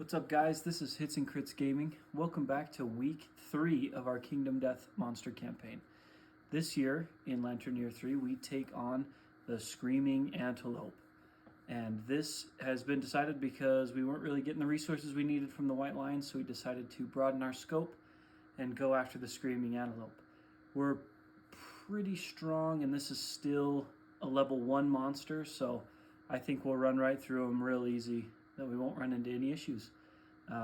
What's up, guys? This is Hits and Crits Gaming. Welcome back to week 3 of our Kingdom Death Monster campaign. This year, in Lantern Year 3, we take on the Screaming Antelope. And this has been decided because we weren't really getting the resources we needed from the White Lion, so we decided to broaden our scope and go after the Screaming Antelope. We're pretty strong, and this is still a level 1 monster, so I think we'll run right through them real easy, that we won't run into any issues.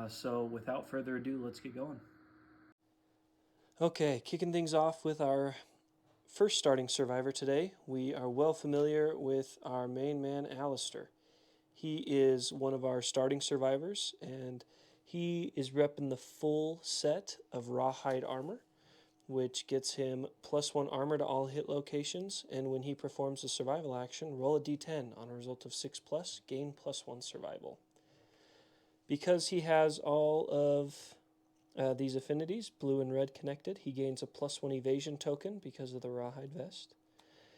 So without further ado, let's get going. Okay, kicking things off with our first starting survivor today. We are well familiar with our main man, Alistair. He is one of our starting survivors, and he is repping the full set of rawhide armor, which gets him +1 armor to all hit locations, and when he performs a survival action, roll a d10. On a result of 6+, gain +1 survival. Because he has all of these affinities, blue and red connected, he gains a +1 evasion token because of the rawhide vest.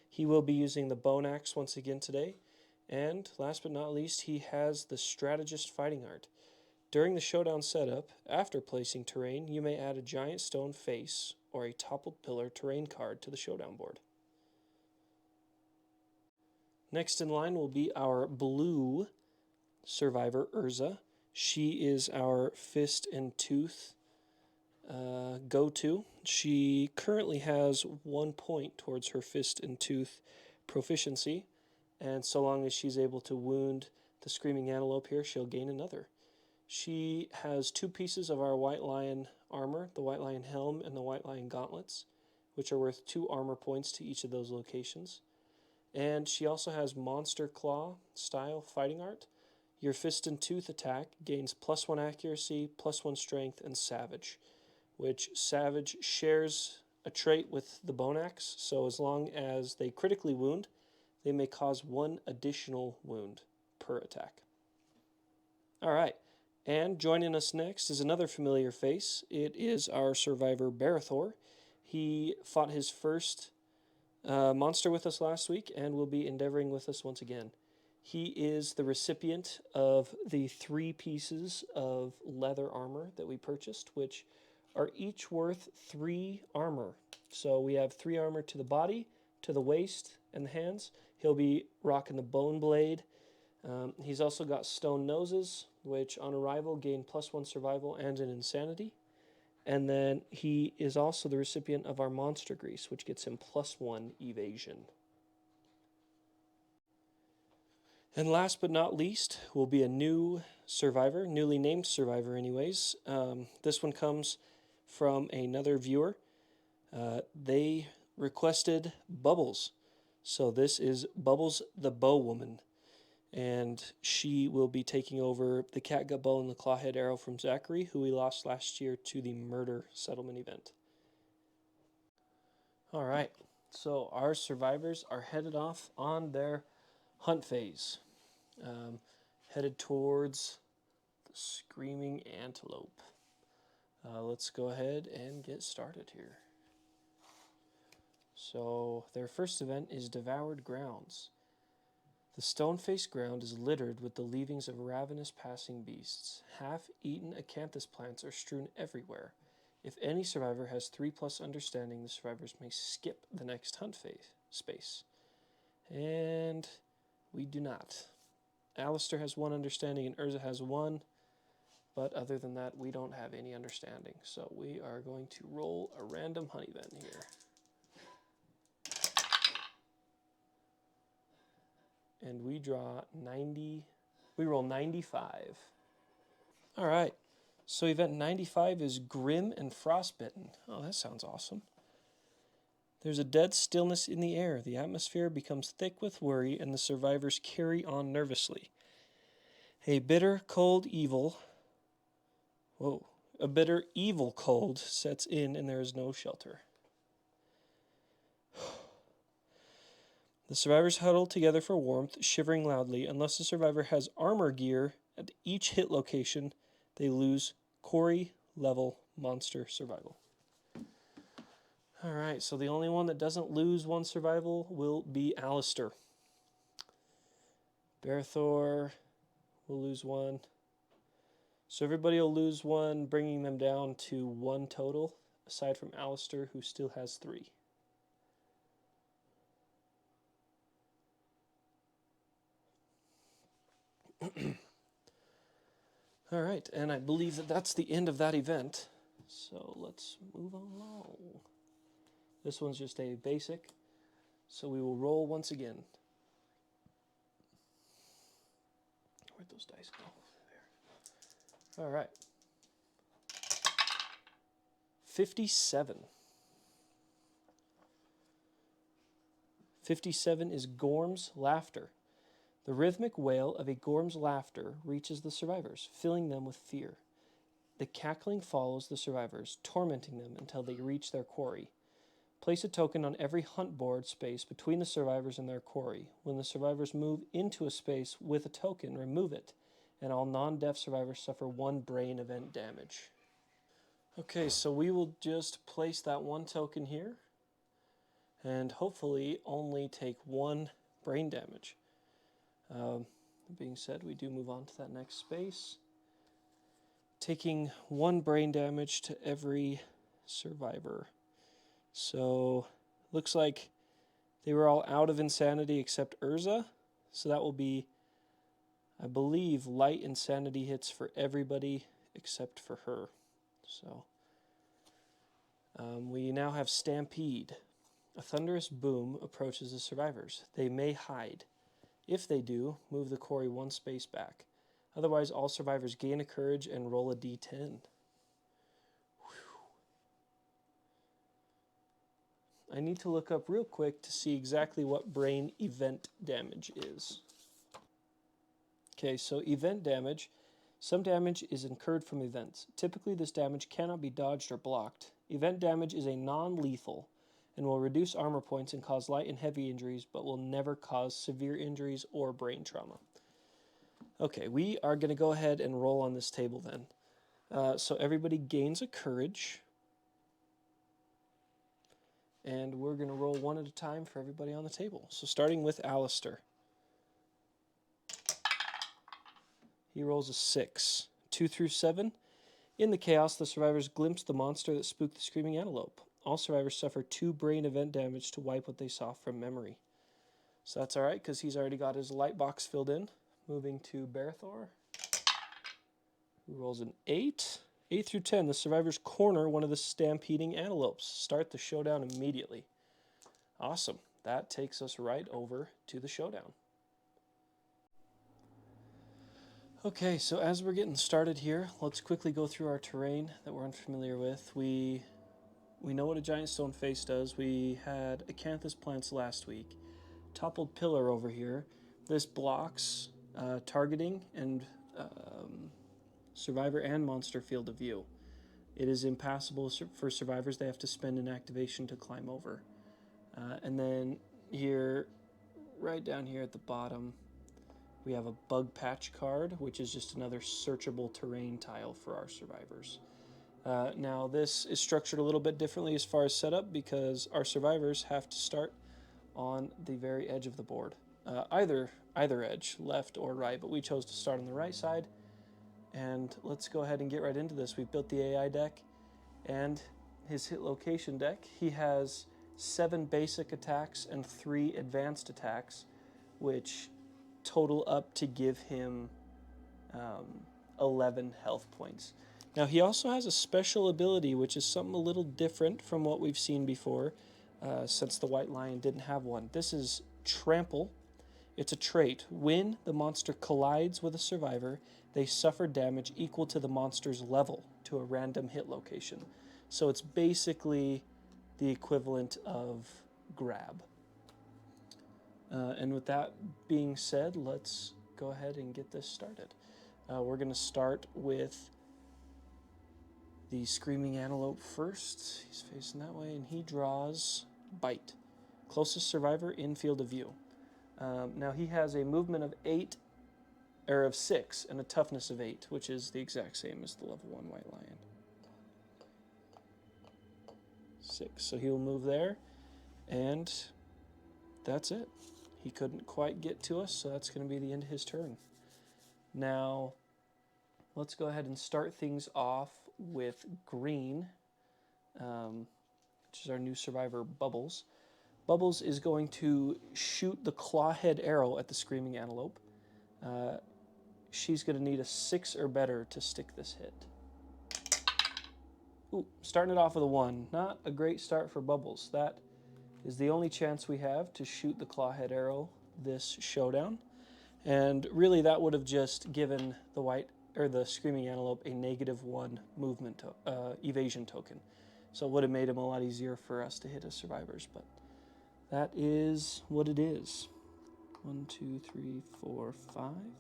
He will be using the bone axe once again today. And last but not least, he has the strategist fighting art. During the showdown setup, after placing terrain, you may add a giant stone face or a toppled pillar terrain card to the showdown board. Next in line will be our blue survivor, Urza. She is our fist and tooth go-to. She currently has 1 point towards her fist and tooth proficiency, and so long as she's able to wound the Screaming Antelope here, she'll gain another. She has 2 pieces of our White Lion armor, the White Lion helm and the White Lion gauntlets, which are worth 2 armor points to each of those locations. And she also has Monster Claw style fighting art. Your fist and tooth attack gains +1 accuracy, +1 strength, and savage, which Savage shares a trait with the bone axe, so as long as they critically wound, they may cause 1 additional wound per attack. Alright, and joining us next is another familiar face. It is our survivor Barathor. He fought his first monster with us last week and will be endeavoring with us once again. He is the recipient of the 3 pieces of leather armor that we purchased, which are each worth 3 armor. So we have 3 armor to the body, to the waist, and the hands. He'll be rocking the bone blade. He's also got stone noses, which on arrival gain +1 survival and an insanity. And then he is also the recipient of our monster grease, which gets him +1 evasion. And last but not least will be a new survivor, newly named survivor anyways. This one comes from another viewer. They requested Bubbles. So this is Bubbles the Bow Woman. And she will be taking over the catgut bow and the clawhead arrow from Zachary, who we lost last year to the murder settlement event. Alright, so our survivors are headed off on their hunt phase. Headed towards the Screaming Antelope. Let's go ahead and get started here. So their first event is Devoured Grounds. The stone-faced ground is littered with the leavings of ravenous passing beasts. Half-eaten acanthus plants are strewn everywhere. If any survivor has 3+ understanding, the survivors may skip the next hunt phase space. And we do not. Alistair has 1 understanding and Urza has 1. But other than that, we don't have any understanding. So we are going to roll a random hunt event here. And we draw 90. We roll 95. All right. So event 95 is Grim and Frostbitten. Oh, that sounds awesome. There's a dead stillness in the air. The atmosphere becomes thick with worry, and the survivors carry on nervously. A bitter, cold evil cold sets in, and there is no shelter. The survivors huddle together for warmth, shivering loudly. Unless the survivor has armor gear at each hit location, they lose Quarry level monster survival. Alright, so the only one that doesn't lose 1 survival will be Alistair. Barathor will lose 1. So everybody will lose one, bringing them down to 1 total, aside from Alistair, who still has 3. All right, and I believe that that's the end of that event. So let's move along. This one's just a basic. So we will roll once again. Where'd those dice go? There. All right. 57. 57 is Gorm's laughter. The rhythmic wail of a Gorm's laughter reaches the survivors, filling them with fear. The cackling follows the survivors, tormenting them until they reach their quarry. Place a token on every hunt board space between the survivors and their quarry. When the survivors move into a space with a token, remove it, and all non-deaf survivors suffer 1 brain event damage. Okay, so we will just place that 1 token here, and hopefully only take 1 brain damage. Being said, we do move on to that next space, taking 1 brain damage to every survivor. So, looks like they were all out of insanity except Urza. So that will be, I believe, light insanity hits for everybody except for her. So, we now have Stampede. A thunderous boom approaches the survivors. They may hide. If they do, move the quarry 1 space back. Otherwise, all survivors gain a courage and roll a d10. I need to look up real quick to see exactly what brain event damage is. Okay, so event damage. Some damage is incurred from events. Typically, this damage cannot be dodged or blocked. Event damage is a non-lethal and will reduce armor points and cause light and heavy injuries, but will never cause severe injuries or brain trauma. Okay, we are going to go ahead and roll on this table then. So everybody gains a courage. And we're going to roll 1 at a time for everybody on the table. So starting with Alistair. He rolls a 6. 2 through 7. In the chaos, the survivors glimpse the monster that spooked the screaming antelope. All survivors suffer 2 brain event damage to wipe what they saw from memory. So that's alright, because he's already got his light box filled in. Moving to Berthor, who rolls an 8. 8 through 10, the survivors corner one of the stampeding antelopes. Start the showdown immediately. Awesome. That takes us right over to the showdown. Okay, so as we're getting started here, let's quickly go through our terrain that we're unfamiliar with. We know what a giant stone face does. We had acanthus plants last week. Toppled pillar over here. This blocks targeting and survivor and monster field of view. It is impassable for survivors. They have to spend an activation to climb over. And then here, right down here at the bottom, we have a bug patch card, which is just another searchable terrain tile for our survivors. Now this is structured a little bit differently as far as setup because our survivors have to start on the very edge of the board. Either edge, left or right, but we chose to start on the right side. And let's go ahead and get right into this. We've built the AI deck and his hit location deck. He has 7 basic attacks and 3 advanced attacks, which total up to give him 11 health points. Now he also has a special ability, which is something a little different from what we've seen before, since the White Lion didn't have one. This is Trample. It's a trait. When the monster collides with a survivor, they suffer damage equal to the monster's level to a random hit location. So it's basically the equivalent of grab. And with that being said, let's go ahead and get this started. We're going to start with the screaming antelope first. He's facing that way, and he draws Bite. Closest survivor in field of view. Now he has a movement of 6 and a toughness of 8, which is the exact same as the level 1 White Lion. 6. So he'll move there, and that's it. He couldn't quite get to us, so that's going to be the end of his turn. Now, Let's go ahead and start things off with green, which is our new survivor, Bubbles. Bubbles is going to shoot the clawhead arrow at the screaming antelope. She's going to need a 6 or better to stick this hit. Ooh, starting it off with a 1. Not a great start for Bubbles. That is the only chance we have to shoot the clawhead arrow this showdown. And really that would have just given the screaming antelope a -1 movement evasion token. So it would have made him a lot easier for us to hit as survivors, but that is what it is. 1, 2, 3, 4, 5.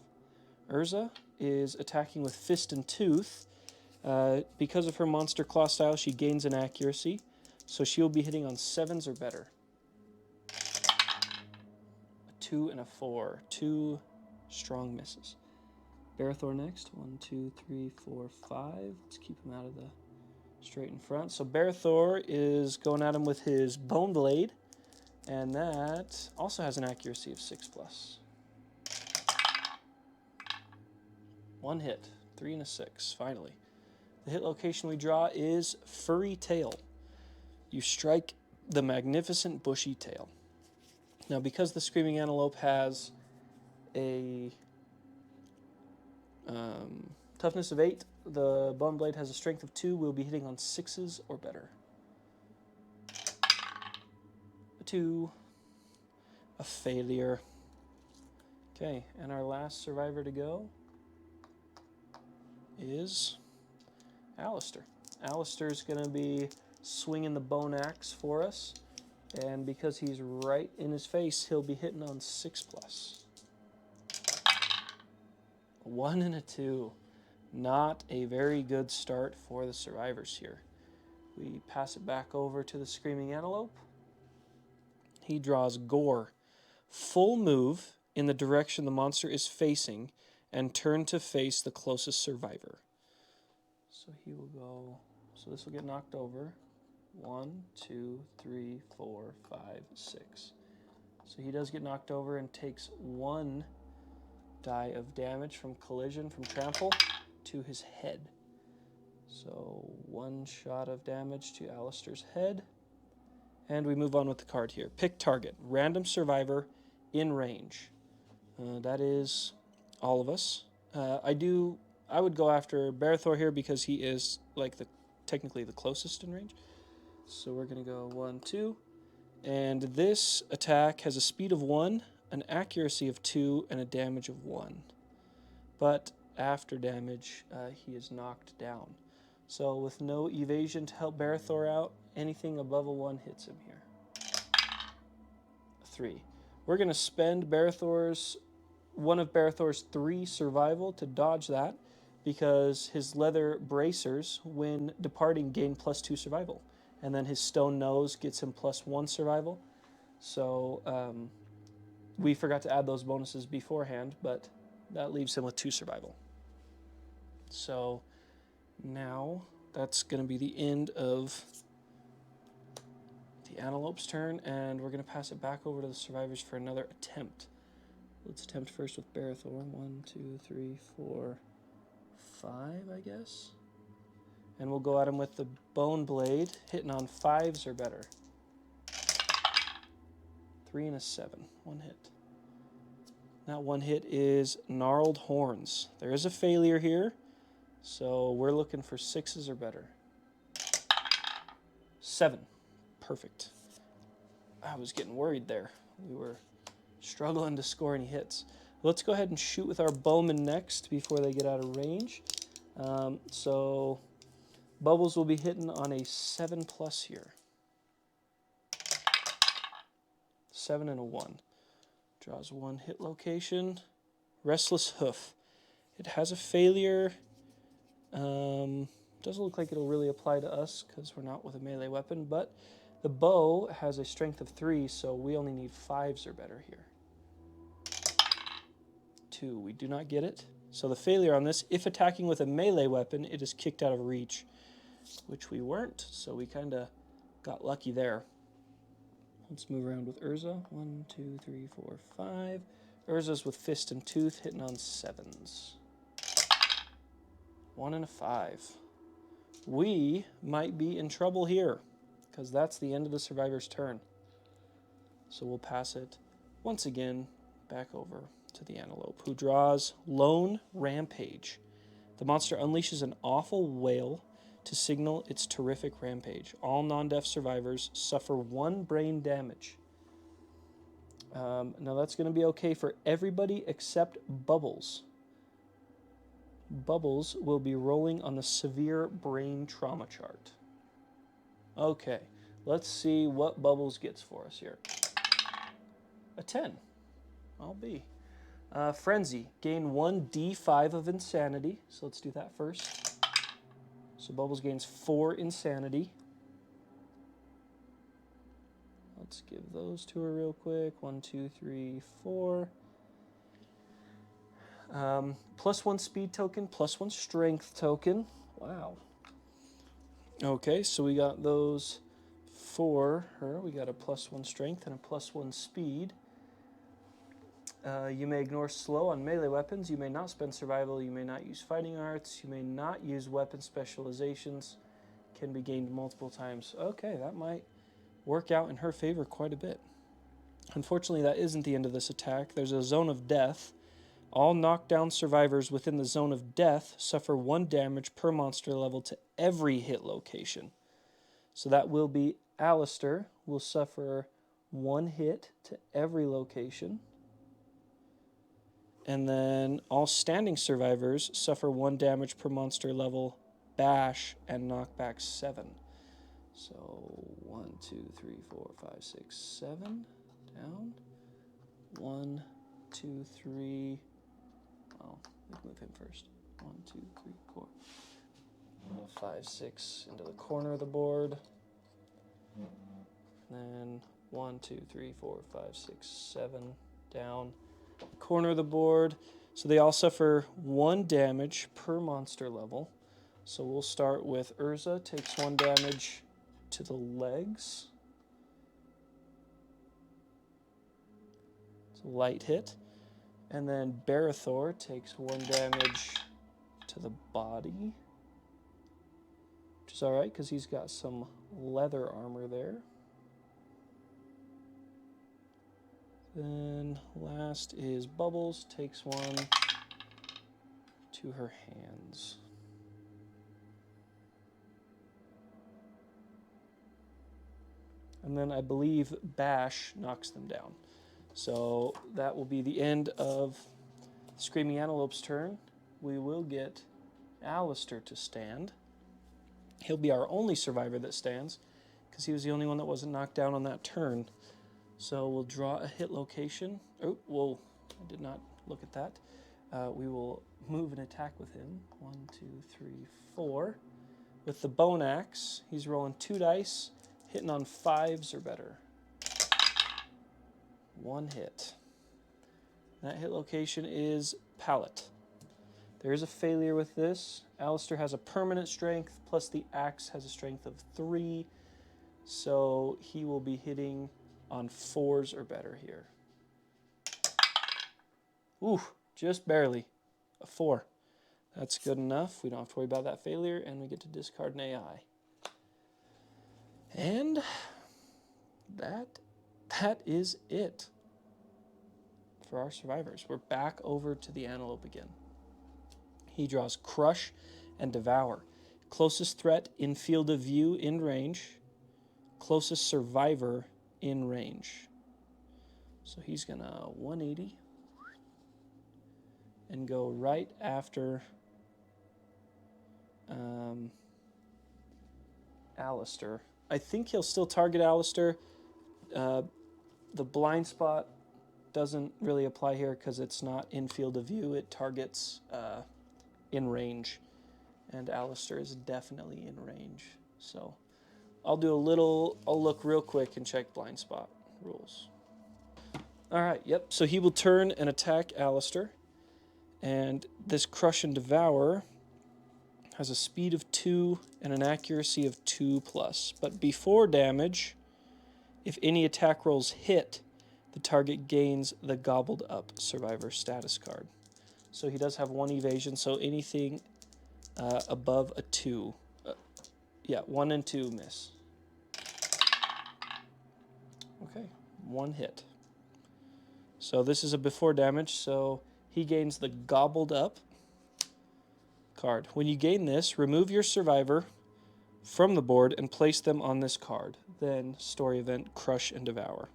Urza is attacking with Fist and Tooth. Because of her monster claw style, she gains an accuracy, so she will be hitting on 7s or better. A 2 and a 4. 2 strong misses. Barathor next. 1, 2, 3, 4, 5. Let's keep him out of the straight in front. So Barathor is going at him with his Bone Blade, and that also has an accuracy of 6+. 1 hit. 3 and a 6, finally. The hit location we draw is Furry Tail. You strike the magnificent bushy tail. Now, because the Screaming Antelope has a toughness of 8, the Bone Blade has a strength of 2. We'll be hitting on 6s or better. A 2. A failure. Okay, and our last survivor to go is Alistair. Alistair's going to be swinging the bone axe for us, and because he's right in his face, he'll be hitting on 6+. A 1 and a 2. Not a very good start for the survivors here. We pass it back over to the Screaming Antelope. He draws Gore. Full move in the direction the monster is facing and turn to face the closest survivor. So he will go, so this will get knocked over. 1, 2, 3, 4, 5, 6. So he does get knocked over and takes 1 die of damage from collision, from trample, to his head. So 1 shot of damage to Alistair's head. And we move on with the card here. Pick target. Random survivor in range. That is all of us. I would go after Barathor here because he is technically the closest in range. So we're going to go 1, 2. And this attack has a speed of 1, an accuracy of 2, and a damage of 1. But after damage, he is knocked down. So with no evasion to help Barathor out, anything above a 1 hits him here. 3. We're going to spend one of Barathor's 3 survival to dodge that, because his leather bracers, when departing, gain +2 survival. And then his stone nose gets him +1 survival. So we forgot to add those bonuses beforehand, but that leaves him with 2 survival. So now that's going to be the end of the antelope's turn, and we're going to pass it back over to the survivors for another attempt. Let's attempt first with Barathor. 1, 2, 3, 4, 5, I guess. And we'll go at him with the Bone Blade, hitting on 5s or better. 3 and a 7. 1 hit. That 1 hit is Gnarled Horns. There is a failure here, so we're looking for 6s or better. 7. Perfect. I was getting worried there. We were struggling to score any hits. Let's go ahead and shoot with our bowmen next before they get out of range. So Bubbles will be hitting on a 7+ here. 7 and a 1. Draws 1 hit location. Restless Hoof. It has a failure. Doesn't look like it'll really apply to us because we're not with a melee weapon, but the bow has a strength of 3, so we only need 5s or better here. 2. We do not get it. So the failure on this, if attacking with a melee weapon, it is kicked out of reach, which we weren't, so we kind of got lucky there. Let's move around with Urza. 1, 2, 3, 4, 5. Urza's with Fist and Tooth, hitting on 7s. 1 and a 5. We might be in trouble here because that's the end of the survivor's turn. So we'll pass it once again back over to the antelope, who draws Lone Rampage. The monster unleashes an awful wail to signal its terrific rampage. All non-deaf survivors suffer 1 brain damage. Now that's going to be okay for everybody except Bubbles. Bubbles will be rolling on the severe brain trauma chart. Okay, let's see what Bubbles gets for us here. A 10. I'll be. Frenzy, gain 1 D5 of insanity. So let's do that first. So Bubbles gains 4 insanity. Let's give those to her real quick. 1, 2, 3, 4. +1 speed token, +1 strength token. Wow. Okay, so we got those for her. We got a +1 strength and a +1 speed. You may ignore slow on melee weapons. You may not spend survival. You may not use fighting arts. You may not use weapon specializations. Can be gained multiple times. Okay, that might work out in her favor quite a bit. Unfortunately, that isn't the end of this attack. There's a zone of death. All knockdown survivors within the zone of death suffer 1 damage per monster level to every hit location. So that will be Alistair will suffer 1 hit to every location. And then all standing survivors suffer 1 damage per monster level, bash, and knockback 7. So 1, 2, 3, 4, 5, 6, 7. Down. 1, 2, 3. Oh, let's move him first. 1, 2, 3, 4. 5, 6 into the corner of the board. Then 1, 2, 3, 4, 5, 6, 7 down. Corner of the board. So they all suffer 1 damage per monster level. So we'll start with Urza, takes 1 damage to the legs. It's a light hit. And then Barathor takes 1 damage to the body, which is alright because he's got some leather armor there. Then last is Bubbles, takes 1 to her hands. And then I believe Bash knocks them down. So that will be the end of Screaming Antelope's turn. We will get Alistair to stand. He'll be our only survivor that stands because he was the only one that wasn't knocked down on that turn. So we'll draw a hit location. Oh, whoa, I did not look at that. We will move and attack with him. 1, 2, 3, 4. With the bone axe, he's rolling 2 dice, hitting on 5s or better. 1 hit. That hit location is palate. There is a failure with this. Alistair has a permanent strength, plus the axe has a strength of 3. So he will be hitting on 4s or better here. Ooh, just barely. A 4. That's good enough. We don't have to worry about that failure, and we get to discard an AI. And that is it for our survivors. We're back over to the antelope again. He draws Crush and Devour. Closest threat in field of view in range. Closest survivor in range. So he's going to 180 and go right after Alistair. I think he'll still target Alistair. The blind spot doesn't really apply here because it's not in field of view. It targets in range. And Alistair is definitely in range. So I'll look real quick and check blind spot rules. All right, yep. So he will turn and attack Alistair. And this Crush and Devour has a speed of 2 and an accuracy of 2+. But before damage, if any attack rolls hit, the target gains the Gobbled Up Survivor status card. So he does have 1 evasion, so anything above a 2. Yeah, 1 and 2 miss. Okay, 1 hit. So this is a before damage, so he gains the Gobbled Up card. When you gain this, remove your survivor from the board and place them on this card. Then story event, Crush and Devour.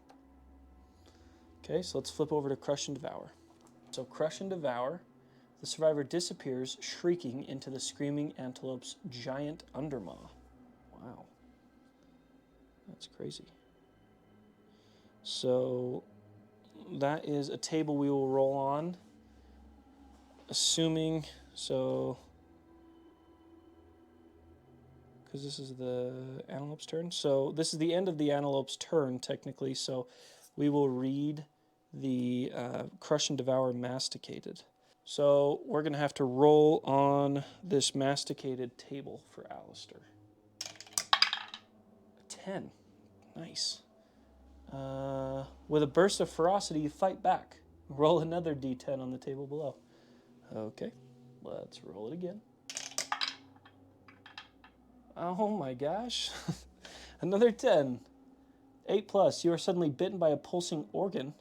Okay, so let's flip over to Crush and Devour. So Crush and Devour, the survivor disappears, shrieking into the screaming antelope's giant undermaw. Wow. That's crazy. So that is a table we will roll on, assuming, so, because this is the antelope's turn. So this is the end of the antelope's turn, technically, so we will read the Crush and Devour Masticated. So we're going to have to roll on this masticated table for Alistair. 10. Nice. With a burst of ferocity, you fight back. Roll another d10 on the table below. Okay, let's roll it again. Oh my gosh. Another 10. 8 plus. You are suddenly bitten by a pulsing organ.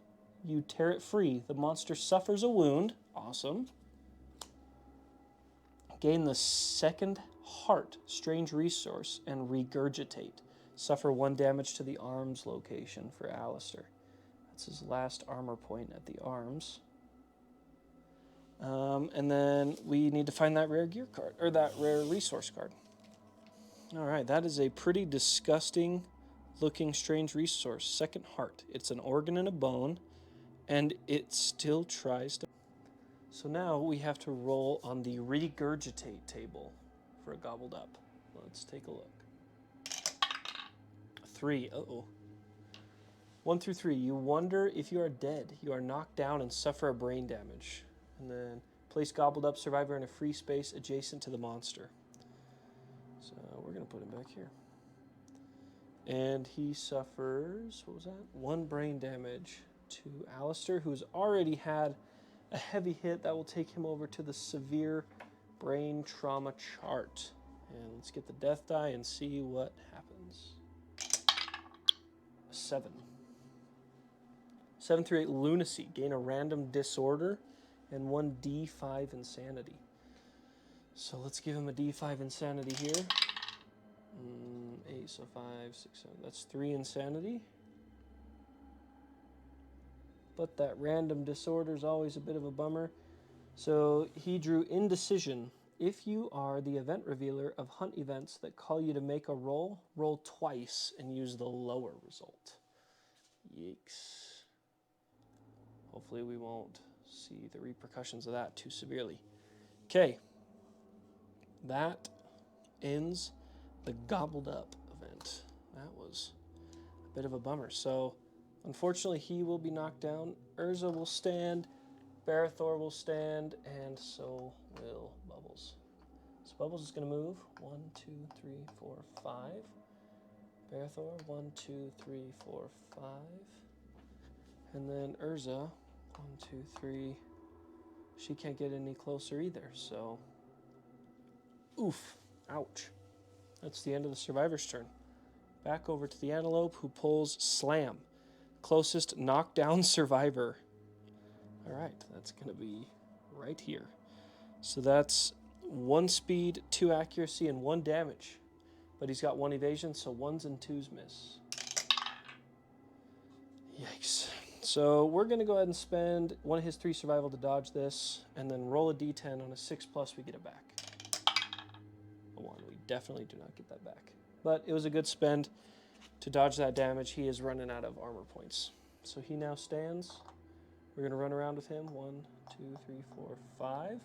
You tear it free. The monster suffers a wound. Awesome. Gain the second heart, strange resource, and regurgitate. Suffer 1 damage to the arms location for Alistair. That's his last armor point at the arms. And then we need to find that rare gear card, or that rare resource card. All right, that is a pretty disgusting looking strange resource. Second heart. It's an organ and a bone, and it still tries to... So now we have to roll on the regurgitate table for a Gobbled Up. Let's take a look. 3. Uh-oh. 1 through 3. You wonder if you are dead. You are knocked down and suffer a brain damage. And then place Gobbled Up survivor in a free space adjacent to the monster. So we're going to put him back here. And he suffers, what was that? 1 brain damage to Alistair, who's already had a heavy hit that will take him over to the severe brain trauma chart. And let's get the death die and see what happens. 7. 7 through 8, lunacy. Gain a random disorder and 1 D5 insanity. So let's give him a D5 insanity here. 8, so 5, 6, 7. That's 3 insanity. But that random disorder is always a bit of a bummer. So he drew indecision. If you are the event revealer of hunt events that call you to make a roll, roll twice and use the lower result. Yikes. Hopefully we won't see the repercussions of that too severely. Okay. That ends the Gobbled Up event. That was a bit of a bummer. So, unfortunately, he will be knocked down. Urza will stand. Barathor will stand. And so will Bubbles. So Bubbles is going to move. 1, 2, 3, 4, 5. Barathor, 1, 2, 3, 4, 5. And then Urza, 1, 2, 3. She can't get any closer either, so... Oof. Ouch. That's the end of the survivor's turn. Back over to the antelope, who pulls Slam. Closest knockdown survivor. Alright, that's going to be right here. So that's 1 speed, 2 accuracy, and 1 damage. But he's got 1 evasion, so 1s and 2s miss. Yikes. So we're going to go ahead and spend 1 of his 3 survival to dodge this, and then roll a d10. On a 6+, we get it back. A 1. We definitely do not get that back. But it was a good spend to dodge that damage. He is running out of armor points. So he now stands. We're going to run around with him. 1, 2, 3, 4, 5.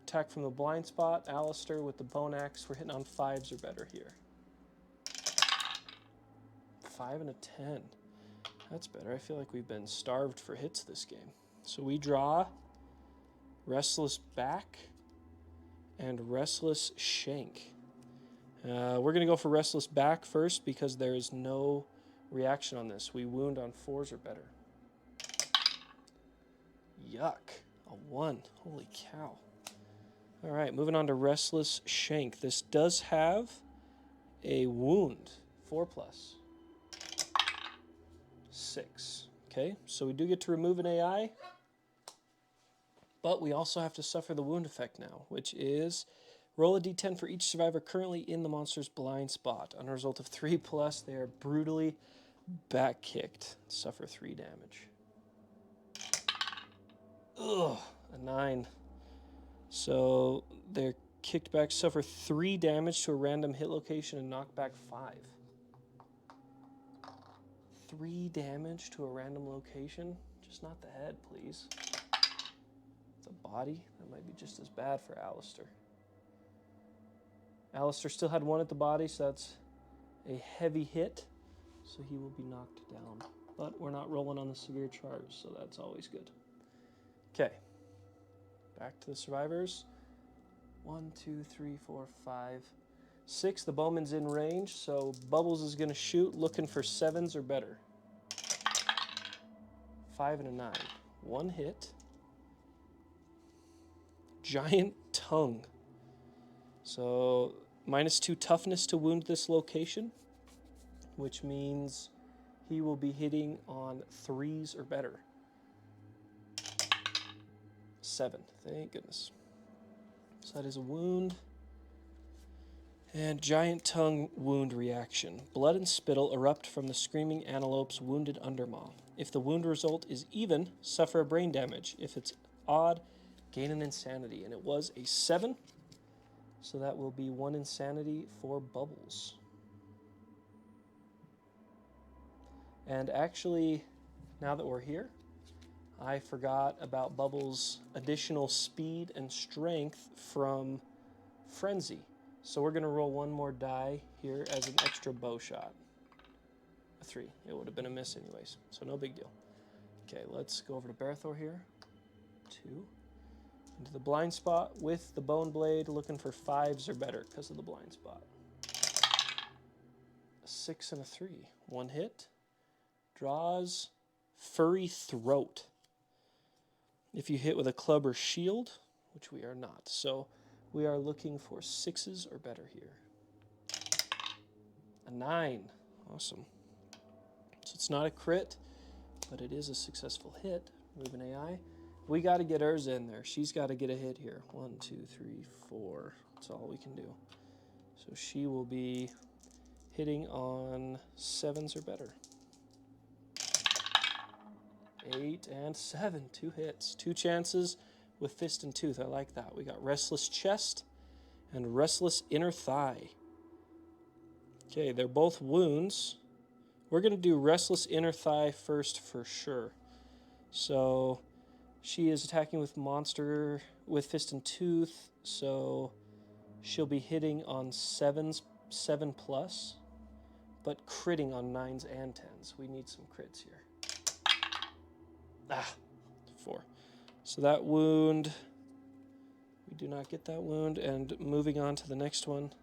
Attack from the blind spot. Alistair with the bone axe. We're hitting on 5s or better here. 5 and a 10. That's better. I feel like we've been starved for hits this game. So we draw Restless Back and Restless Shank. We're going to go for Restless Back first because there is no reaction on this. We wound on 4s or better. Yuck. A 1. Holy cow. All right, moving on to Restless Shank. This does have a wound, 4+. 6. Okay, so we do get to remove an AI, but we also have to suffer the wound effect now, which is roll a d10 for each survivor currently in the monster's blind spot. On a result of 3+, they are brutally back-kicked. Suffer 3 damage. Ugh, a 9. So they're kicked back, suffer 3 damage to a random hit location, and knock back 5. 3 damage to a random location? Just not the head, please. The body? That might be just as bad for Alistair. Alistair still had 1 at the body, so that's a heavy hit. So he will be knocked down. But we're not rolling on the severe charge, so that's always good. Okay. Back to the survivors. 1, 2, 3, 4, 5, 6. The bowman's in range, so Bubbles is going to shoot, looking for 7s or better. 5 and a 9. 1 hit. Giant tongue. So -2 toughness to wound this location, which means he will be hitting on 3s or better. 7. Thank goodness. So that is a wound. And giant tongue wound reaction. Blood and spittle erupt from the screaming antelope's wounded undermaw. If the wound result is even, suffer a brain damage. If it's odd, gain an insanity. And it was a 7. So that will be 1 insanity for Bubbles. And actually, now that we're here, I forgot about Bubbles' additional speed and strength from Frenzy. So we're going to roll 1 more die here as an extra bow shot. A 3. It would have been a miss anyways, so no big deal. Okay, let's go over to Berthor here. 2. Into the blind spot with the bone blade, looking for 5s or better because of the blind spot. A 6 and a 3. 1 hit. Draws furry throat. If you hit with a club or shield, which we are not, so we are looking for 6s or better here. A 9. Awesome. So it's not a crit, but it is a successful hit. Move an AI. We got to get hers in there. She's got to get a hit here. 1, 2, 3, 4. That's all we can do. So she will be hitting on 7s or better. 8 and 7. 2 hits. 2 chances with fist and tooth. I like that. We got restless chest and restless inner thigh. Okay, they're both wounds. We're going to do restless inner thigh first for sure. So she is attacking with monster with fist and tooth, so she'll be hitting on 7s, 7+, but critting on 9s and 10s. We need some crits here. 4. So that wound, we do not get that wound, and moving on to the next one.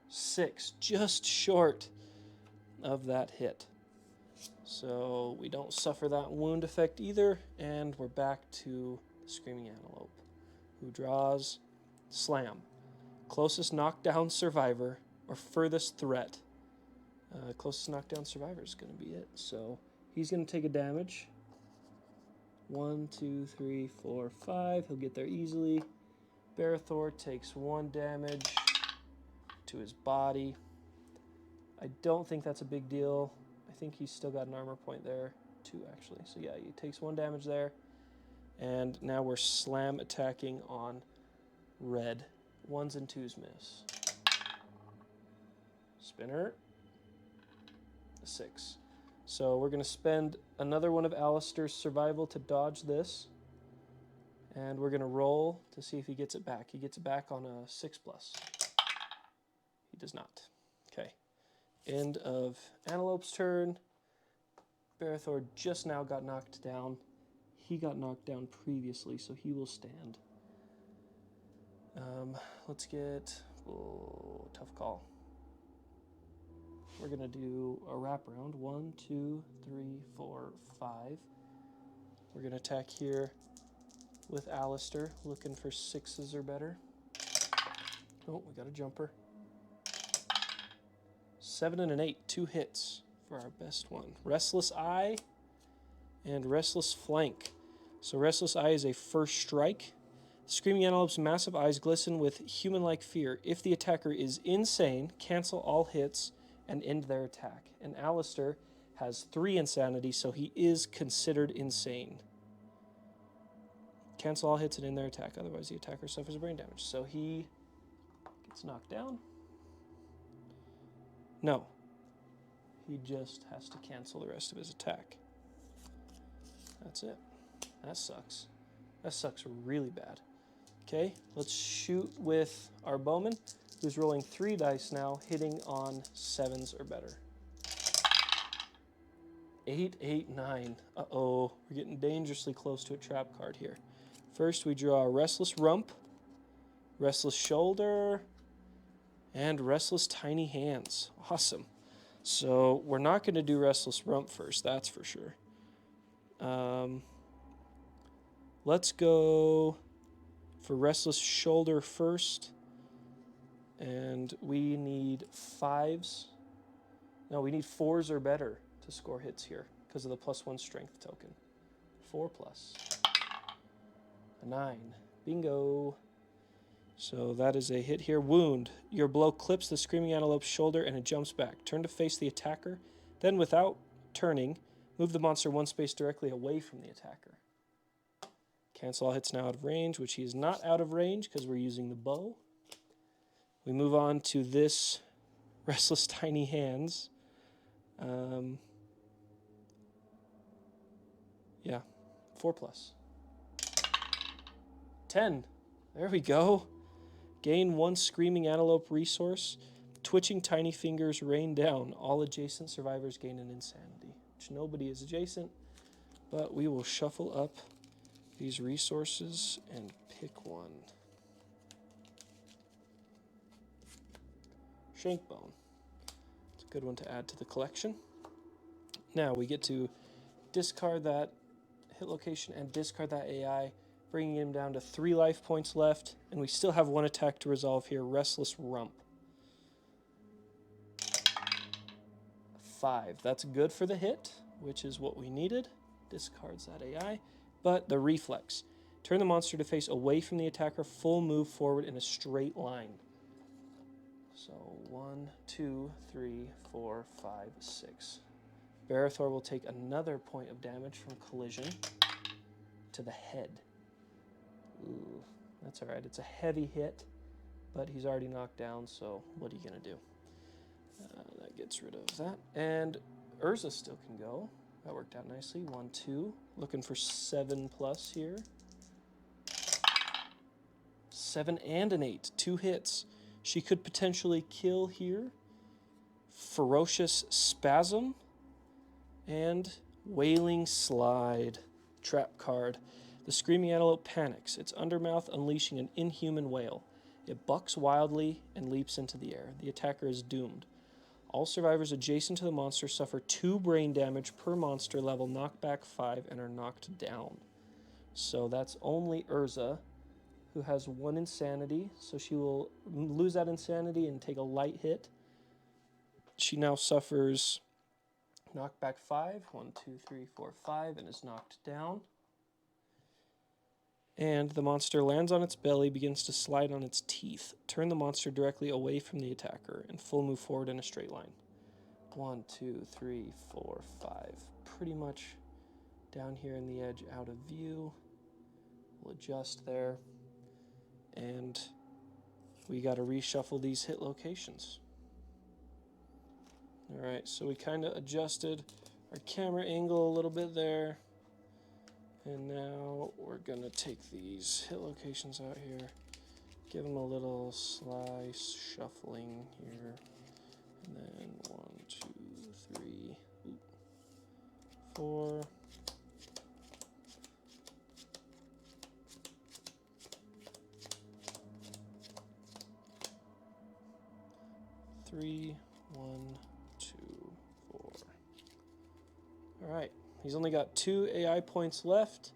6, just short of that hit. So we don't suffer that wound effect either, and we're back to the Screaming Antelope, who draws Slam. Closest knockdown survivor, or furthest threat. Closest knockdown survivor is going to be it. So he's going to take a damage. 1, 2, 3, 4, 5. He'll get there easily. Berthor takes 1 damage to his body. I don't think that's a big deal. I think he's still got an armor point there. 2, actually. So yeah, he takes 1 damage there. And now we're slam attacking on red. 1s and 2s miss. Spinner. A 6. So we're going to spend another one of Alistair's survival to dodge this. And we're going to roll to see if he gets it back. He gets it back on a 6+. He does not. Okay. End of Antelope's turn. Berthor just now got knocked down. He got knocked down previously, so he will stand. Let's get... Oh, tough call. We're going to do a wraparound. 1, 2, 3, 4, 5. We're going to attack here with Alistair, looking for 6s or better. Oh, we got a jumper. 7 and an 8, 2 hits for our best one. Restless Eye and Restless Flank. So Restless Eye is a first strike. Screaming Antelope's massive eyes glisten with human-like fear. If the attacker is insane, cancel all hits and end their attack. And Alistair has 3 insanity, so he is considered insane. Cancel all hits and end their attack, otherwise the attacker suffers brain damage. So he gets knocked down. No. He just has to cancel the rest of his attack. That's it. That sucks. That sucks really bad. Okay, let's shoot with our bowman, who's rolling 3 dice now, hitting on 7s or better. 8, 8, 9. Uh-oh, we're getting dangerously close to a trap card here. First, we draw a Restless Rump, Restless Shoulder, and Restless Tiny Hands. Awesome. So we're not going to do Restless Rump first, that's for sure. Let's go for Restless Shoulder first. And we need 5s. No, we need 4s or better to score hits here because of the +1 strength token. 4+. A 9. Bingo. So that is a hit here. Wound. Your blow clips the Screaming Antelope's shoulder and it jumps back. Turn to face the attacker. Then, without turning, move the monster 1 space directly away from the attacker. Cancel all hits now out of range, which he is not out of range because we're using the bow. We move on to this Restless Tiny Hands. Yeah, 4+. 10. There we go. Gain 1 Screaming Antelope resource. Twitching Tiny Fingers rain down. All adjacent survivors gain an insanity, which nobody is adjacent, but we will shuffle up these resources and pick one. Shankbone. It's a good one to add to the collection. Now we get to discard that hit location and discard that AI, bringing him down to 3 life points left, and we still have 1 attack to resolve here. Restless Rump. 5. That's good for the hit, which is what we needed. Discards that AI. But the reflex. Turn the monster to face away from the attacker, full move forward in a straight line. So 1, 2, 3, 4, 5, 6. Barathor will take another point of damage from collision to the head. Ooh, that's alright. It's a heavy hit, but he's already knocked down, so what are you going to do? That gets rid of that. And Urza still can go. That worked out nicely. 1, 2. Looking for 7+ here. 7 and an 8. 2 hits. She could potentially kill here. Ferocious Spasm. And Wailing Slide. Trap card. The Screaming Antelope panics, its undermouth unleashing an inhuman wail. It bucks wildly and leaps into the air. The attacker is doomed. All survivors adjacent to the monster suffer 2 brain damage per monster level, knockback 5, and are knocked down. So that's only Urza, who has 1 insanity, so she will lose that insanity and take a light hit. She now suffers knockback 5, 1, 2, 3, 4, 5, and is knocked down. And the monster lands on its belly, begins to slide on its teeth. Turn the monster directly away from the attacker and full move forward in a straight line. 1, 2, 3, 4, 5. Pretty much down here in the edge, out of view. We'll adjust there. And we got to reshuffle these hit locations. Alright, so we kind of adjusted our camera angle a little bit there. And now we're going to take these hit locations out here, give them a little slice shuffling here, and then 1, 2, 3, 4. Three, 1, 2, 4. All right. He's only got 2 AI points left.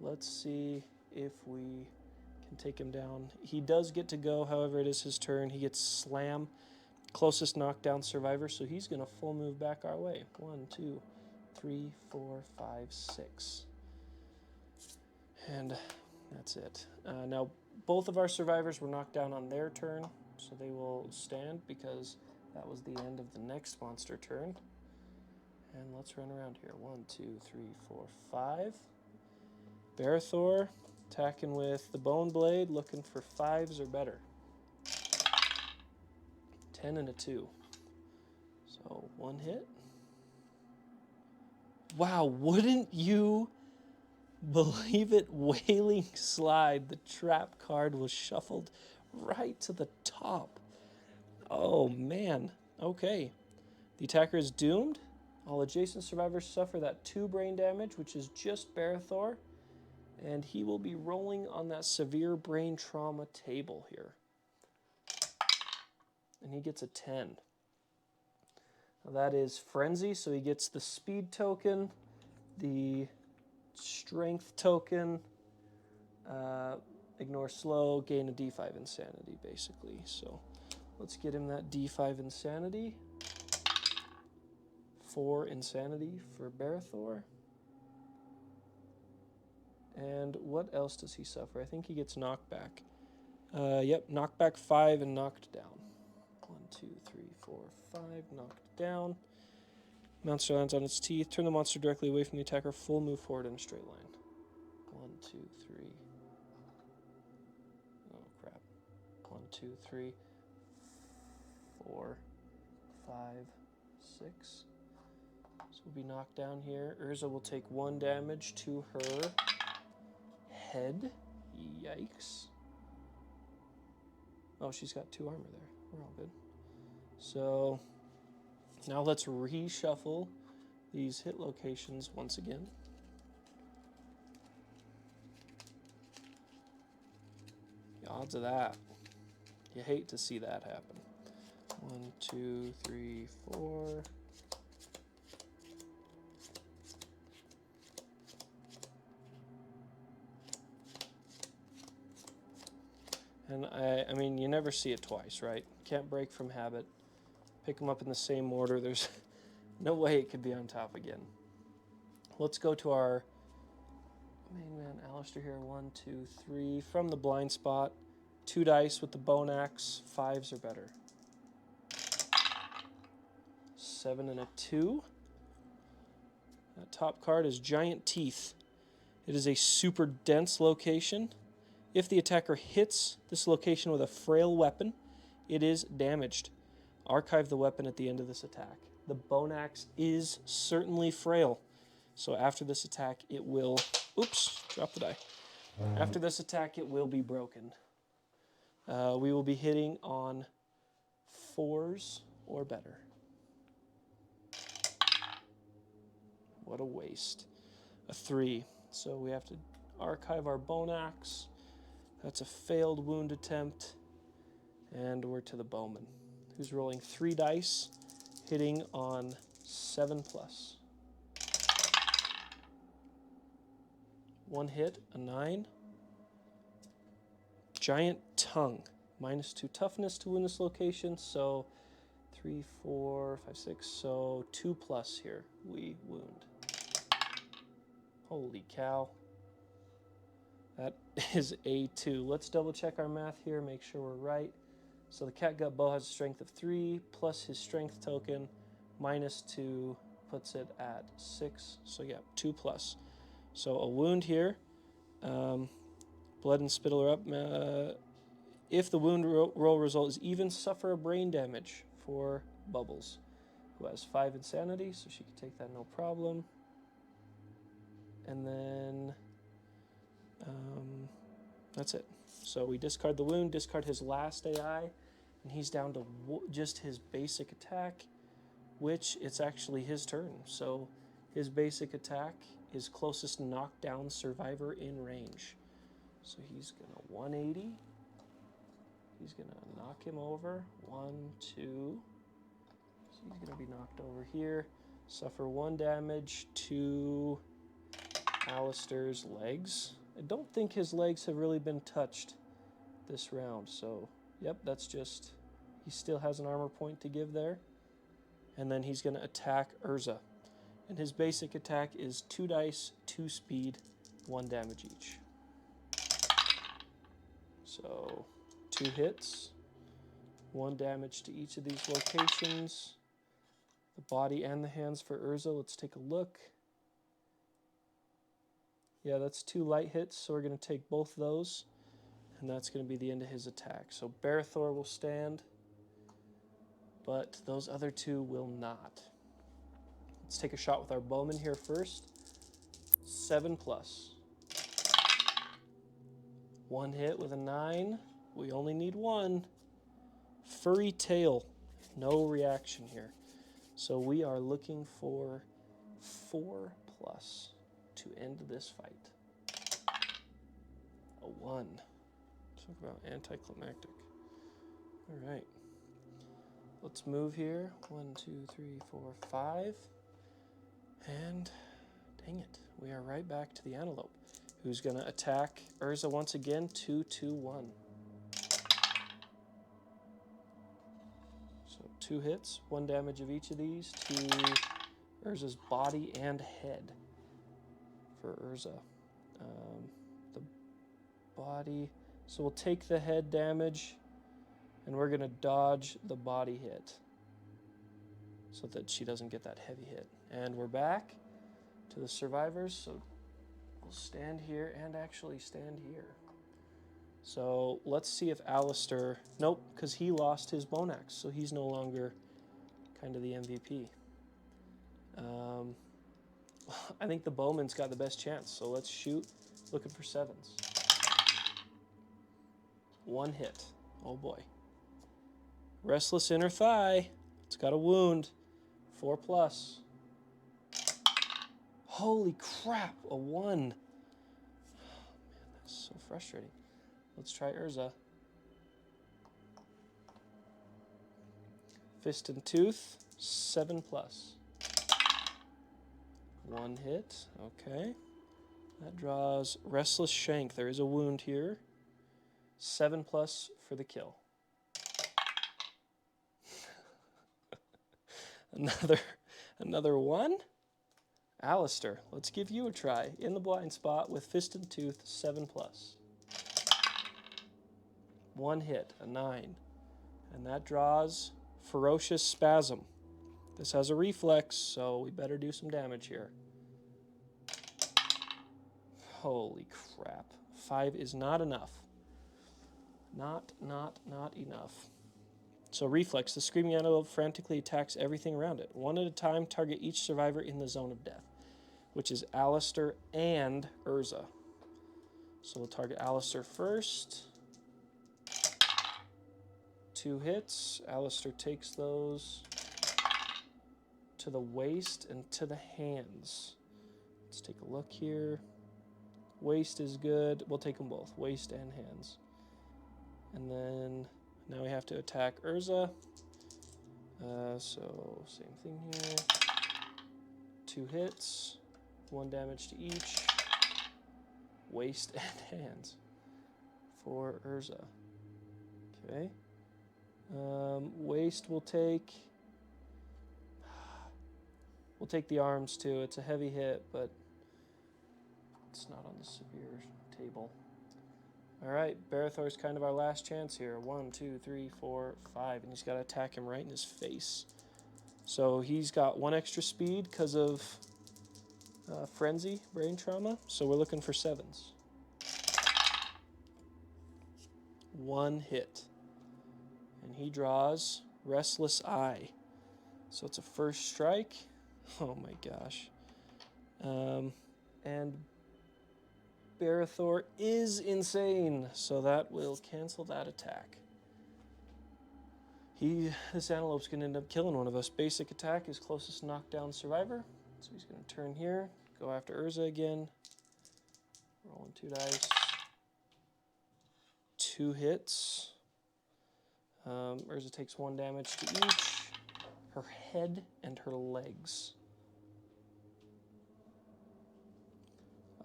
let's see if we can take him down. He does get to go, however, it is his turn. He gets slam, closest knockdown survivor, so he's going to full move back our way. 1, 2, 3, 4, 5, 6. And that's it. Now, both of our survivors were knocked down on their turn, so they will stand because that was the end of the next monster turn. And let's run around here. 1, 2, 3, 4, 5. Barathor attacking with the Bone Blade, looking for 5s or better. 10 and a 2. So 1 hit. Wow, wouldn't you believe it? Wailing Slide, the trap card was shuffled right to the top. Oh man. Okay. The attacker is doomed. All adjacent survivors suffer that 2 brain damage, which is just Barathor. And he will be rolling on that severe brain trauma table here. And he gets a 10. Now that is Frenzy, so he gets the speed token, the strength token, ignore slow, gain a D5 insanity, basically. So let's get him that D5 insanity. 4 insanity for Barathor. And what else does he suffer? I think he gets knockback. Yep, knockback 5 and knocked down. 1, 2, 3, 4, 5, knocked down. Monster lands on its teeth. Turn the monster directly away from the attacker. Full move forward in a straight line. 1, 2, 3. Oh, crap. 1, 2, 3, 4, 5, 6. So we'll be knocked down here. Urza will take 1 damage to her head. Yikes. Oh, she's got 2 armor there. We're all good. So now let's reshuffle these hit locations once again. The odds of that. You hate to see that happen. 1, 2, 3, 4. And I mean, you never see it twice, right? Can't break from habit. Pick them up in the same order. There's no way it could be on top again. Let's go to our main man, Alistair here. 1, 2, 3. From the blind spot. 2 dice with the bone axe. 5s or better. 7 and a 2. That top card is Giant Teeth. It is a super dense location. If the attacker hits this location with a frail weapon, it is damaged. Archive the weapon at the end of this attack. The bone axe is certainly frail. So after this attack, it will... Oops, drop the die. After this attack, it will be broken. We will be hitting on 4s or better. What a waste. A 3. So we have to archive our bone axe. That's a failed wound attempt. And we're to the bowman, who's rolling 3 dice, hitting on 7+. 1 hit, a 9. Giant tongue, -2 toughness to win this location, so 3, 4, 5, 6, so 2+ here. We wound. Holy cow. That is a 2. Let's double check our math here, make sure we're right. So the catgut bow has a strength of 3 plus his strength token -2 puts it at 6. So yeah, 2+. So a wound here. Blood and spittle are up. If the wound roll result is even, suffer a brain damage for Bubbles, who has 5 insanity, so she can take that no problem. And then that's it. So we discard the wound, discard his last AI, and he's down to just his basic attack, which it's actually his turn. So his basic attack is closest knockdown survivor in range. So he's going to 180. He's going to knock him over. 1, 2. So he's going to be knocked over here. Suffer 1 damage to Alistair's legs. I don't think his legs have really been touched this round, so yep, that's just, he still has an armor point to give there. And then he's going to attack Urza. And his basic attack is 2 dice, 2 speed, 1 damage each. So 2 hits, 1 damage to each of these locations. The body and the hands for Urza. Let's take a look. Yeah, that's 2 light hits, so we're going to take both those. And that's going to be the end of his attack. So Barathor will stand, but those other 2 will not. Let's take a shot with our bowman here first. 7+. 1 hit with a 9. We only need 1. Furry tail. No reaction here. So we are looking for 4+ to end this fight. A 1. Talk about anticlimactic. All right. Let's move here. 1, 2, 3, 4, 5. And dang it, we are right back to the antelope, who's going to attack Urza once again. 2, 2, 1. So 2 hits, 1 damage of each of these to Urza's body and head for Urza. The body, so we'll take the head damage and we're going to dodge the body hit so that she doesn't get that heavy hit. And we're back to the survivors, so we'll stand here and actually stand here. So let's see if Alistair... Nope, because he lost his bone axe, so he's no longer kind of the MVP. I think the bowman's got the best chance, so let's shoot, looking for 7s. 1 hit. Oh boy. Restless inner thigh. It's got a wound. 4+. Holy crap, a 1. Man, that's so frustrating. Let's try Urza. Fist and tooth, 7+. 1 hit, okay. That draws restless shank. There is a wound here. 7+ for the kill. Another 1. Alistair, let's give you a try. In the blind spot with fist and tooth, 7+. 1 hit, a 9. And that draws ferocious spasm. This has a reflex, so we better do some damage here. Holy crap. 5 is not enough. Not enough. So reflex, the screaming antelope frantically attacks everything around it. 1 at a time, target each survivor in the zone of death, which is Alistair and Urza. So we'll target Alistair first. 2 hits. Alistair takes those to the waist and to the hands. Let's take a look here. Waist is good. We'll take them both, waist and hands. And then now we have to attack Urza. So same thing here. 2 hits, 1 damage to each. Waist and hands for Urza. Okay. Waist will take... We'll take the arms too. It's a heavy hit, but it's not on the severe table. All right, Barathor's kind of our last chance here. 1, 2, 3, 4, 5, and he's got to attack him right in his face. So he's got 1 extra speed because of frenzy, brain trauma. So we're looking for 7s. 1 hit, and he draws Restless Eye. So it's a first strike. Oh my gosh. And Barathor is insane, so that will cancel that attack. This antelope's going to end up killing one of us. Basic attack is closest knockdown survivor. So he's going to turn here, go after Urza again. Rolling 2 dice. 2 hits. Urza takes 1 damage to each. Her head and her legs.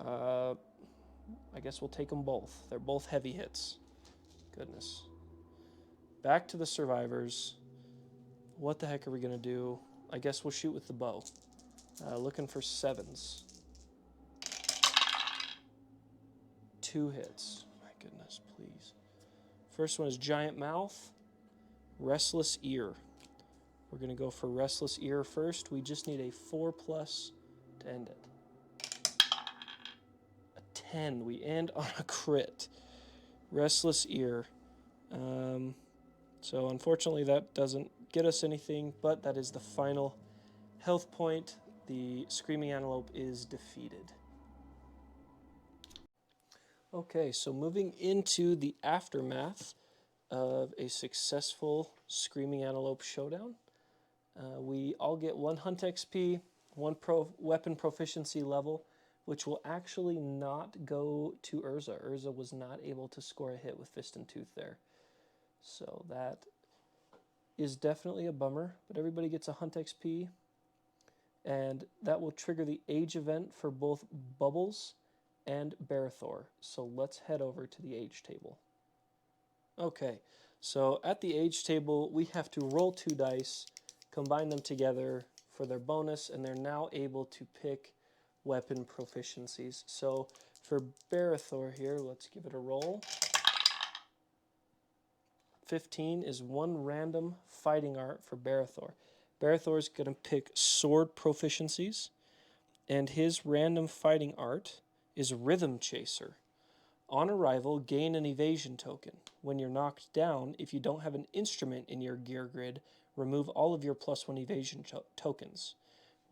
I guess we'll take them both. They're both heavy hits. Goodness. Back to the survivors. What the heck are we going to do? I guess we'll shoot with the bow. Looking for 7s. 2 hits. My goodness, please. First one is Giant Mouth. Restless Ear. We're going to go for Restless Ear first. We just need a 4+ to end it. A 10. We end on a crit. Restless Ear. So unfortunately that doesn't get us anything, but that is the final health point. The Screaming Antelope is defeated. Okay, so moving into the aftermath of a successful Screaming Antelope showdown. We all get 1 Hunt XP, 1 weapon proficiency level, which will actually not go to Urza. Urza was not able to score a hit with Fist and Tooth there. So that is definitely a bummer, but everybody gets a Hunt XP, and that will trigger the age event for both Bubbles and Barathor. So let's head over to the age table. Okay, so at the age table, we have to roll 2 dice, combine them together for their bonus, and they're now able to pick weapon proficiencies. So for Barathor here, let's give it a roll. 15 is 1 random fighting art for Barathor. Barathor's going to pick sword proficiencies, and his random fighting art is Rhythm Chaser. On arrival, gain an evasion token. When you're knocked down, if you don't have an instrument in your gear grid, remove all of your +1 evasion tokens.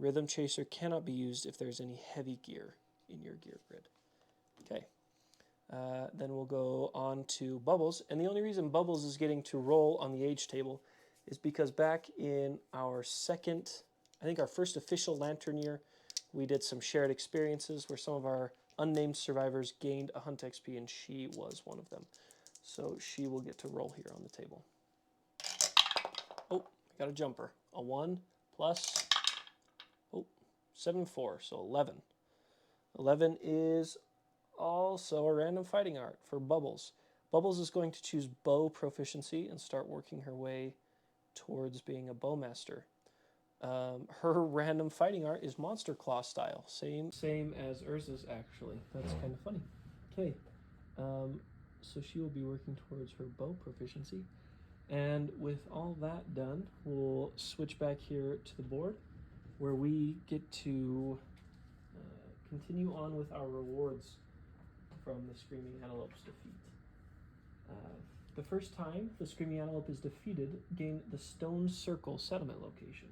Rhythm Chaser cannot be used if there's any heavy gear in your gear grid. Okay. Then we'll go on to Bubbles. And the only reason Bubbles is getting to roll on the age table is because back in our first official Lantern year, we did some shared experiences where some of our unnamed survivors gained a Hunt XP, and she was one of them. So she will get to roll here on the table. Oh, I got a jumper. A 1 plus 7, 4, so 11. 11 is also a random fighting art for Bubbles. Bubbles is going to choose bow proficiency and start working her way towards being a bowmaster. Her random fighting art is Monster Claw style. Same as Urza's, actually. That's kind of funny. Okay, so she will be working towards her bow proficiency. And with all that done, we'll switch back here to the board where we get to continue on with our rewards from the Screaming Antelope's defeat. The first time the Screaming Antelope is defeated, gain the Stone Circle settlement location.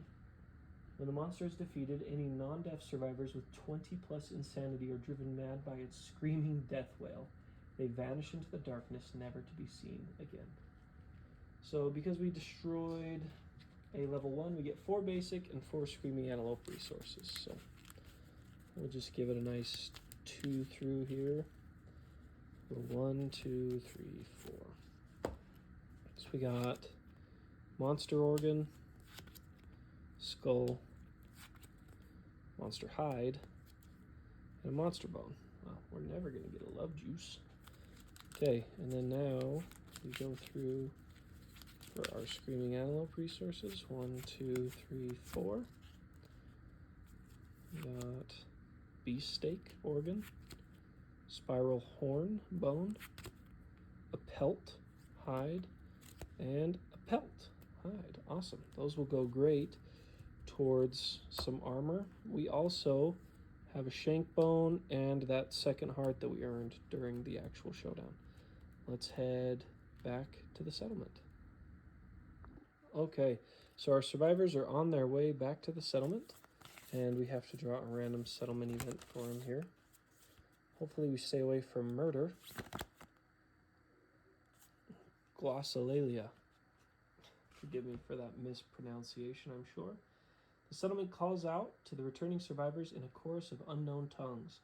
When the monster is defeated, any non-deaf survivors with 20+ insanity are driven mad by its screaming death wail. They vanish into the darkness, never to be seen again. So because we destroyed a level 1, we get 4 basic and 4 Screaming Antelope resources. So we'll just give it a nice 2 through here. 1, 2, 3, 4. So we got Monster Organ, Skull, Monster Hide, and a Monster Bone. Well, we're never going to get a Love Juice. Okay, and then now we go through for our Screaming Antelope resources. 1, 2, 3, 4. We got Beefsteak Organ, Spiral Horn Bone, a Pelt Hide, and a Pelt Hide. Awesome. Those will go great towards some armor. We also have a Shank Bone and that second heart that we earned during the actual showdown. Let's head back to the settlement. Okay, so our survivors are on their way back to the settlement, and we have to draw a random settlement event for them here. Hopefully we stay away from murder. Glossolalia. Forgive me for that mispronunciation, I'm sure. The settlement calls out to the returning survivors in a chorus of unknown tongues.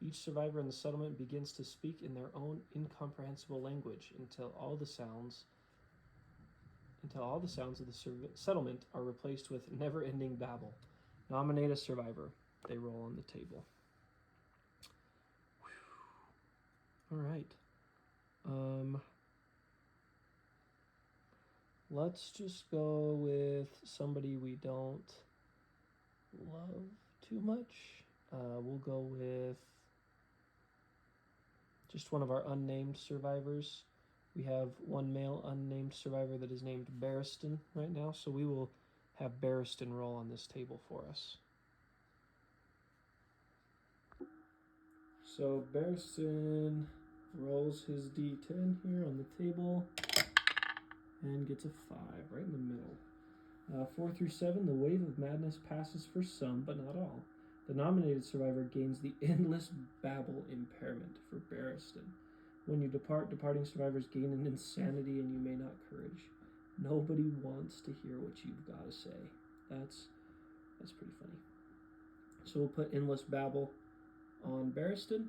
Each survivor in the settlement begins to speak in their own incomprehensible language until all the sounds of the settlement are replaced with never-ending babble. Nominate a survivor. They roll on the table. All right. Let's just go with somebody we don't love too much. We'll go with just one of our unnamed survivors. We have one male unnamed survivor that is named Barristan right now, so we will have Barristan roll on this table for us. So Barristan rolls his d10 here on the table and gets a 5 right in the middle. 4 through 7, the wave of madness passes for some, but not all. The nominated survivor gains the endless babble impairment for Barristan. When you depart, departing survivors gain an insanity and you may not courage. Nobody wants to hear what you've got to say. That's pretty funny. So we'll put endless babble on Barristan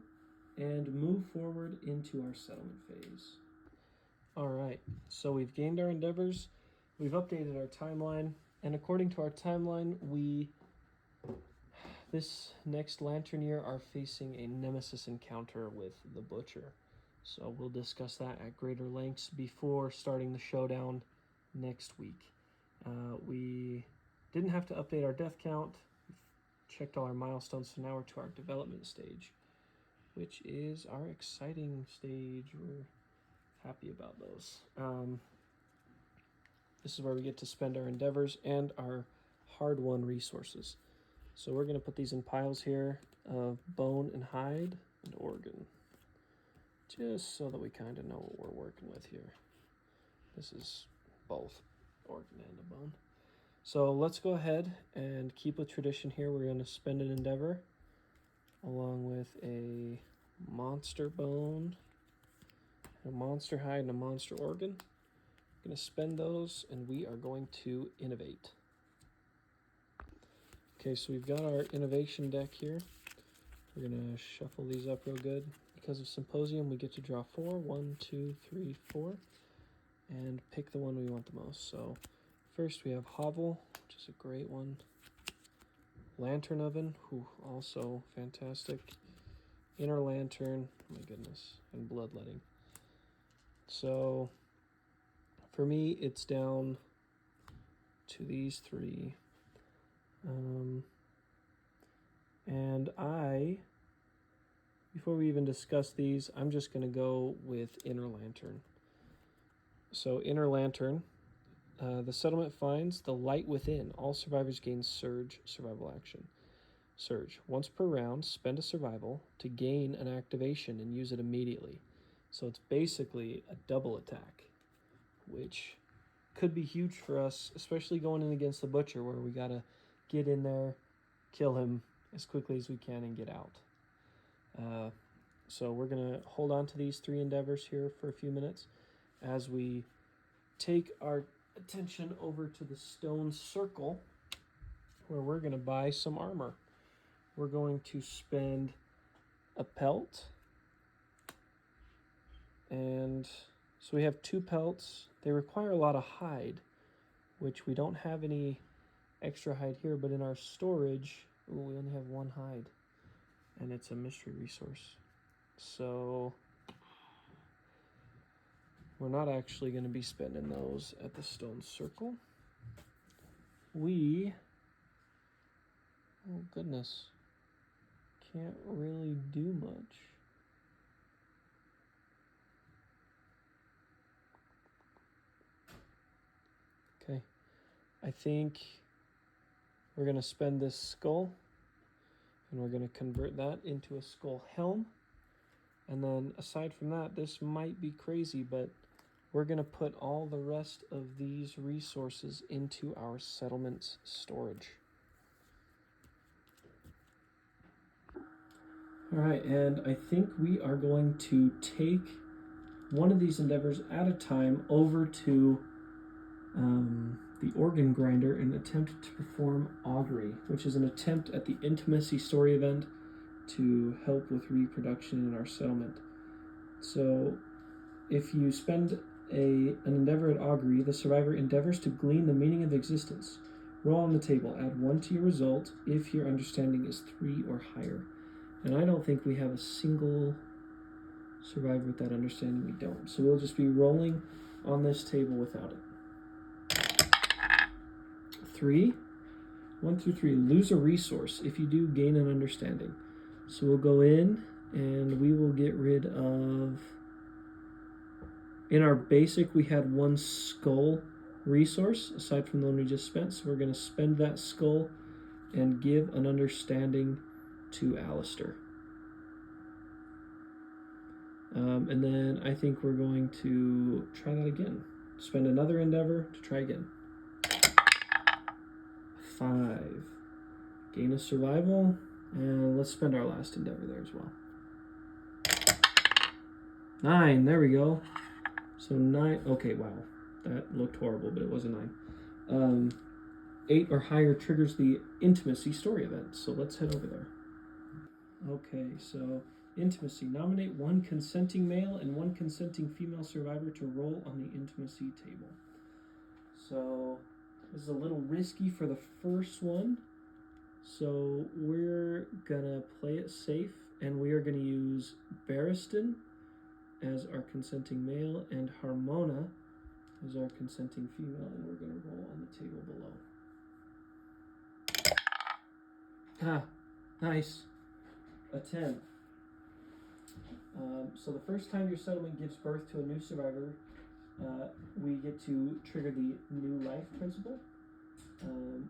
and move forward into our settlement phase. All right, so we've gained our endeavors, we've updated our timeline, and according to our timeline, this next lantern year are facing a nemesis encounter with the Butcher. So we'll discuss that at greater lengths before starting the showdown next week. We didn't have to update our death count. We've checked all our milestones, so now we're to our development stage, which is our exciting stage. We're happy about those. This is where we get to spend our endeavors and our hard-won resources. So we're going to put these in piles here of bone and hide and organ, just so that we kind of know what we're working with here. This is both organ and a bone. So let's go ahead and keep with tradition here. We're going to spend an endeavor along with a monster bone, a monster hide, and a monster organ. I'm going to spend those, and we are going to innovate. Okay, so we've got our innovation deck here. We're going to shuffle these up real good. Because of Symposium, we get to draw 4. 1, 2, 3, 4. And pick the one we want the most. So first we have Hovel, which is a great one. Lantern Oven, also fantastic. Inner Lantern, oh my goodness, and Bloodletting. So for me, it's down to these 3. And before we even discuss these, I'm just going to go with Inner Lantern. So Inner Lantern, the settlement finds the light within. All survivors gain Surge survival action. Surge. Once per round, spend a survival to gain an activation and use it immediately. So it's basically a double attack, which could be huge for us, especially going in against the Butcher, where we got to get in there, kill him as quickly as we can, and get out. So we're going to hold on to these 3 endeavors here for a few minutes as we take our attention over to the stone circle, where we're going to buy some armor. We're going to spend a pelt, and so we have 2 pelts. They require a lot of hide, which we don't have any extra hide here, but in our storage, we only have 1 hide, and it's a mystery resource. So we're not actually going to be spending those at the stone circle. Oh goodness, can't really do much. Okay, I think we're going to spend this skull, and we're going to convert that into a skull helm. And then aside from that, this might be crazy, but we're going to put all the rest of these resources into our settlement's storage. All right, and I think we are going to take one of these endeavors at a time over to the organ grinder and attempt to perform augury, which is an attempt at the intimacy story event to help with reproduction in our settlement. So if you spend an endeavor at augury, the survivor endeavors to glean the meaning of existence. Roll on the table. Add 1 to your result if your understanding is 3 or higher. And I don't think we have a single Survivor with that understanding, we don't. So we'll just be rolling on this table without it. 3. 1 through 3. Lose a resource. If you do, gain an understanding. So we'll go in and we will get rid of... In our basic, we had 1 skull resource, aside from the one we just spent. So we're going to spend that skull and give an understanding to Alistair. And then I think we're going to try that again. Spend another endeavor to try again. 5. Gain a survival. And let's spend our last endeavor there as well. 9. There we go. So 9. Okay, wow. That looked horrible, but it was a 9. 8 or higher triggers the intimacy story event. So let's head over there. Okay, so intimacy. Nominate 1 consenting male and 1 consenting female survivor to roll on the intimacy table. So this is a little risky for the first one. So we're gonna play it safe, and we are gonna use Barristan as our consenting male and Harmona as our consenting female, and we're gonna roll on the table below. Nice. A 10. So the first time your settlement gives birth to a new survivor, we get to trigger the new life principle,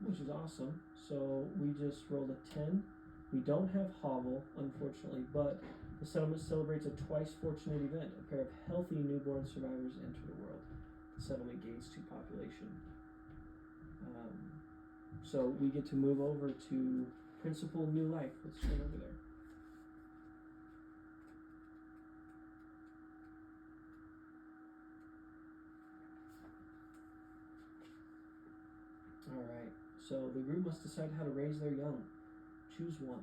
which is awesome. So we just rolled a 10. We don't have hovel, unfortunately, but the settlement celebrates a twice fortunate event. A pair of healthy newborn survivors enter the world. The settlement gains 2 population. So we get to move over to principal new life. Let's turn over there. Alright, so the group must decide how to raise their young. Choose 1.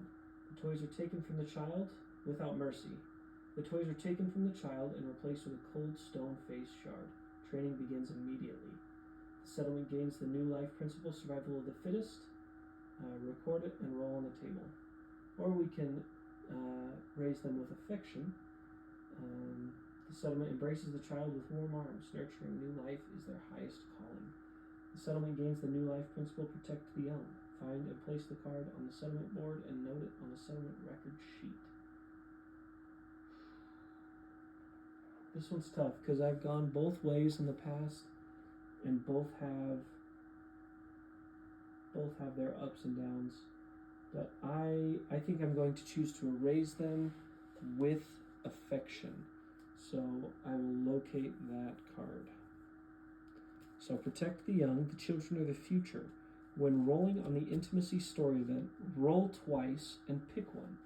The toys are taken from the child without mercy. The toys are taken from the child and replaced with a cold stone face shard. Training begins immediately. The settlement gains the new life principle, survival of the fittest. Record it and roll on the table. Or we can raise them with affection. The settlement embraces the child with warm arms. Nurturing new life is their highest calling. The settlement gains the new life principle, protect the young. Find and place the card on the settlement board and note it on the settlement record sheet. This one's tough because I've gone both ways in the past, and both have their ups and downs. But I think I'm going to choose to erase them with affection. So I will locate that card. So protect the young, the children are the future. When rolling on the intimacy story event, roll twice and pick one,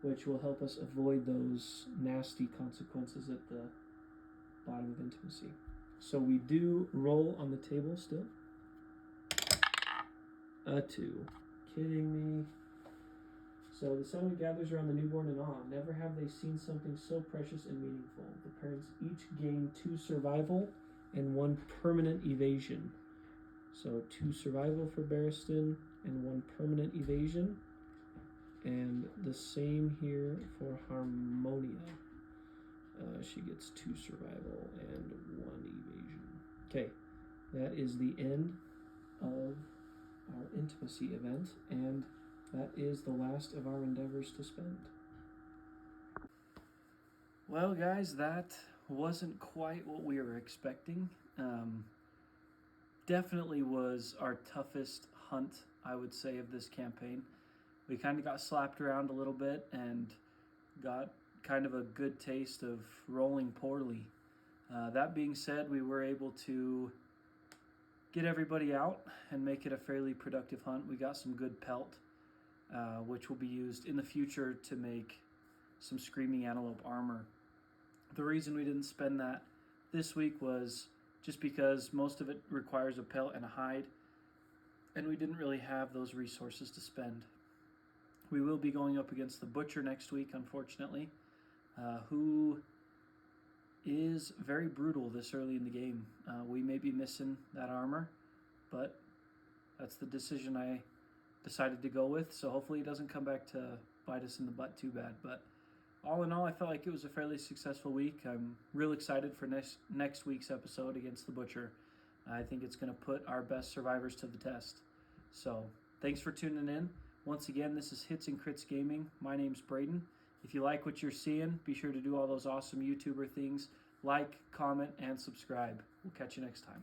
which will help us avoid those nasty consequences at the bottom of intimacy. So we do roll on the table still. A 2. Kidding me? So the settlement gathers around the newborn in awe. Never have they seen something so precious and meaningful. The parents each gain 2 survival and 1 permanent evasion. So 2 survival for Barristan and 1 permanent evasion. And the same here for Harmonia. She gets 2 survival and 1 evasion. Okay, that is the end of our intimacy event, and that is the last of our endeavors to spend. Well, guys, that wasn't quite what we were expecting. Definitely was our toughest hunt, I would say, of this campaign. We kind of got slapped around a little bit and got kind of a good taste of rolling poorly. That being said, we were able to get everybody out and make it a fairly productive hunt. We got some good pelt, which will be used in the future to make some screaming antelope armor. The reason we didn't spend that this week was just because most of it requires a pelt and a hide, and we didn't really have those resources to spend. We will be going up against the butcher next week, unfortunately, who is very brutal this early in the game. We may be missing that armor, but that's the decision I decided to go with, so hopefully it doesn't come back to bite us in the butt too bad. But all in all, I felt like it was a fairly successful week. I'm real excited for next week's episode against the Butcher. I think it's going to put our best survivors to the test. So thanks for tuning in. Once again, this is Hits and Crits Gaming. My name's Braden. If you like what you're seeing, be sure to do all those awesome YouTuber things. Like, comment, and subscribe. We'll catch you next time.